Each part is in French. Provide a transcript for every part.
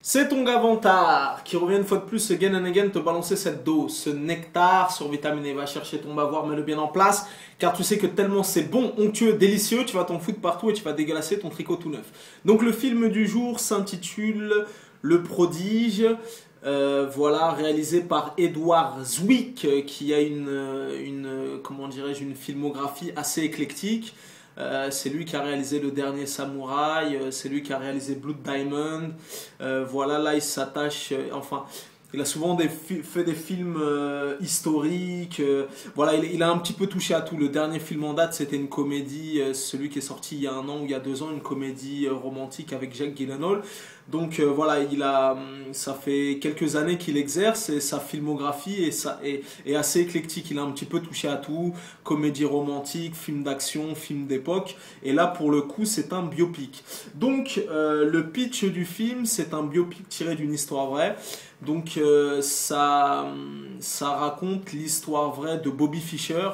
C'est ton gars Vantard qui revient une fois de plus again and again te balancer cette dose, ce nectar survitaminé. Va chercher ton bavoir, mets-le bien en place, car tu sais que tellement c'est bon, onctueux, délicieux, tu vas t'en foutre partout et tu vas dégueulasser ton tricot tout neuf. Donc le film du jour s'intitule Le Prodige. Voilà, réalisé par Edward Zwick, qui a comment dirais-je, une filmographie assez éclectique. C'est lui qui a réalisé Le Dernier Samouraï, c'est lui qui a réalisé Blood Diamond. Voilà, là il s'attache, enfin, il a souvent fait des films historiques. Voilà, il a un petit peu touché à tout. Le dernier film en date, c'était une comédie, celui qui est sorti il y a 1 an ou il y a 2 ans, une comédie romantique avec Jake Gyllenhaal. Donc voilà, ça fait quelques années qu'il exerce et sa filmographie est assez éclectique. Il a un petit peu touché à tout, comédie romantique, film d'action, film d'époque. Et là, pour le coup, c'est un biopic. Donc le pitch du film, c'est un biopic tiré d'une histoire vraie. Donc ça raconte l'histoire vraie de Bobby Fischer,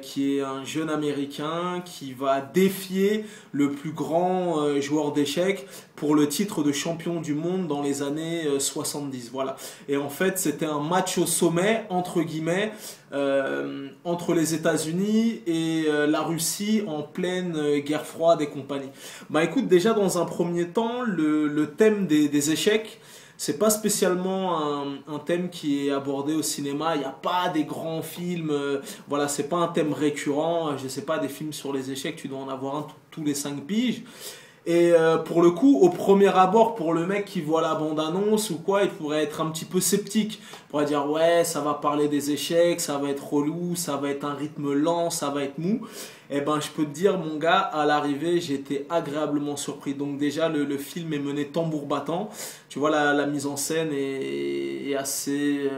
qui est un jeune américain qui va défier le plus grand joueur d'échecs pour le titre de champion du monde dans les années 70. Voilà. Et en fait, c'était un match au sommet, entre guillemets, entre les États-Unis et la Russie en pleine guerre froide et compagnie. Bah écoute, déjà dans un premier temps, le thème des échecs, c'est pas spécialement un thème qui est abordé au cinéma. Il n'y a pas des grands films. Voilà, c'est pas un thème récurrent. Je sais pas, des films sur les échecs, tu dois en avoir un tous les 5 piges. Et pour le coup, au premier abord, pour le mec qui voit la bande-annonce ou quoi, il pourrait être un petit peu sceptique. Il pourrait dire ouais, ça va parler des échecs, ça va être relou, ça va être un rythme lent, ça va être mou. Eh ben, je peux te dire, mon gars, à l'arrivée, j'ai été agréablement surpris. Donc déjà, le film est mené tambour battant. Tu vois, la mise en scène est assez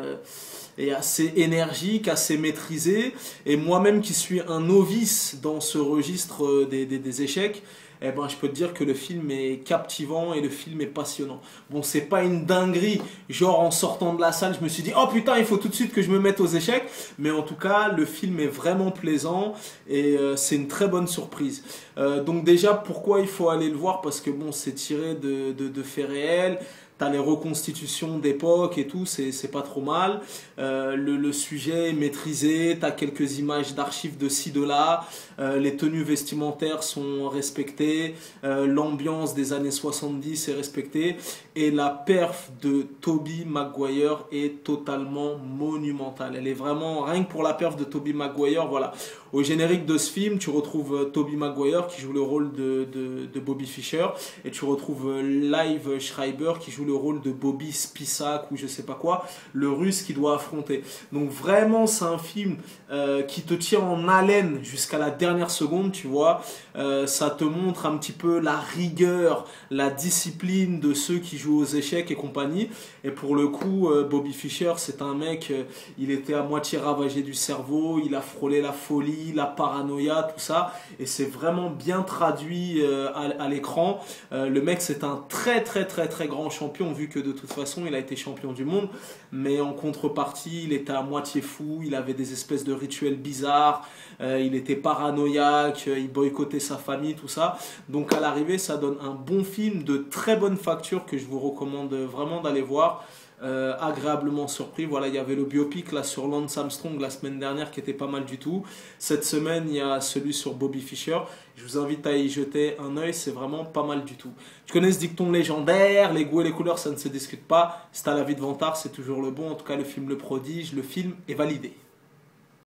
énergique, assez maîtrisée. Et moi-même qui suis un novice dans ce registre des échecs, eh ben, je peux te dire que le film est captivant et le film est passionnant. Bon, c'est pas une dinguerie, genre en sortant de la salle, je me suis dit oh putain, il faut tout de suite que je me mette aux échecs. Mais en tout cas, le film est vraiment plaisant et c'est une très bonne surprise. Donc déjà, pourquoi il faut aller le voir? Parce que bon, c'est tiré de faits réels. T'as les reconstitutions d'époque et tout, c'est pas trop mal. Le sujet est maîtrisé, t'as quelques images d'archives de ci, de là. Les tenues vestimentaires sont respectées. L'ambiance des années 70 est respectée. Et la perf de Tobey Maguire est totalement monumentale. Elle est vraiment, rien que pour la perf de Tobey Maguire, voilà. Au générique de ce film, tu retrouves Tobey Maguire qui joue le rôle de Bobby Fischer. Et tu retrouves Liv Schreiber qui joue le rôle de Bobby Spisak ou je sais pas quoi, le russe qui doit affronter. Donc vraiment c'est un film qui te tient en haleine jusqu'à la dernière seconde, tu vois. Ça te montre un petit peu la rigueur, la discipline de ceux qui jouent aux échecs et compagnie. Et pour le coup, Bobby Fischer, c'est un mec, il était à moitié ravagé du cerveau, il a frôlé la folie, la paranoïa, tout ça. Et c'est vraiment bien traduit à l'écran. Le mec, c'est un très grand champion, vu que de toute façon il a été champion du monde, mais en contrepartie il était à moitié fou, il avait des espèces de rituels bizarres, il était paranoïaque, il boycottait sa famille, tout ça. Donc à l'arrivée ça donne un bon film de très bonne facture que je vous recommande vraiment d'aller voir. Agréablement surpris. Voilà, il y avait le biopic là sur Lance Armstrong la semaine dernière qui était pas mal du tout. Cette semaine il y a celui sur Bobby Fischer. Je vous invite à y jeter un œil, c'est vraiment pas mal du tout. Tu connais ce dicton légendaire, les goûts et les couleurs ça ne se discute pas. C'est à la vie de Vantard, c'est toujours le bon. En tout cas le film Le Prodige, le film est validé.